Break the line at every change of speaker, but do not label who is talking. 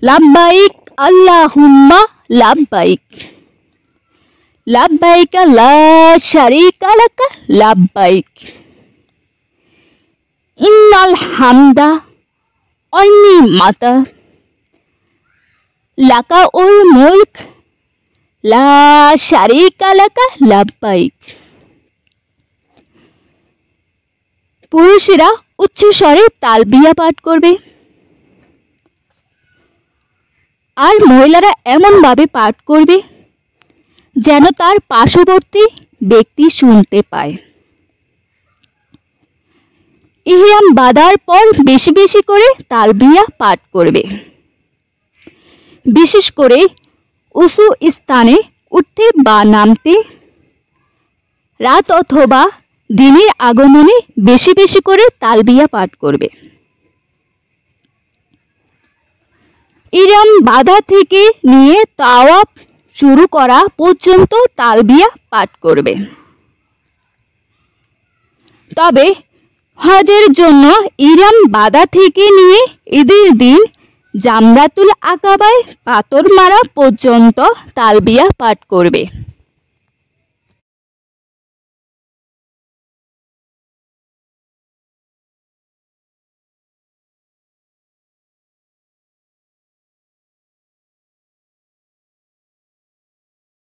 লাব্বাইক আল্লাহুম্মা লাব্বাইক, লাব্বাইক লা শারীকা লাক লাব্বাইক, ইন্নাল হামদা ওয়ান নি'মাতা লাকা উল মুলক লা শারীকা লাক লাব্বাইক। পুরুষেরা উচ্চস্বরে তালবিয়া পাঠ করবে আর মহিলারা এমনভাবে পাঠ করবে যেন তার পার্শ্ববর্তী ব্যক্তি শুনতে পায়। ইহরাম বাঁধার পর বেশি বেশি করে তালবিয়া পাঠ করবে। বিশেষ করে উঁচু স্থানে উঠতে বা নামতে, রাত অথবা দিনের আগমনে বেশি বেশি করে তালবিয়া পাঠ করবে। ইহরাম বাঁধা থেকে নিয়ে তাওয়াফ শুরু করা পর্যন্ত তালবিয়া পাঠ করবে। তবে হজের জন্য ইহরাম বাঁধা থেকে নিয়ে ঈদের দিন জামরাতুল আকাবায় পাথর মারা পর্যন্ত তালবিয়া পাঠ করবে।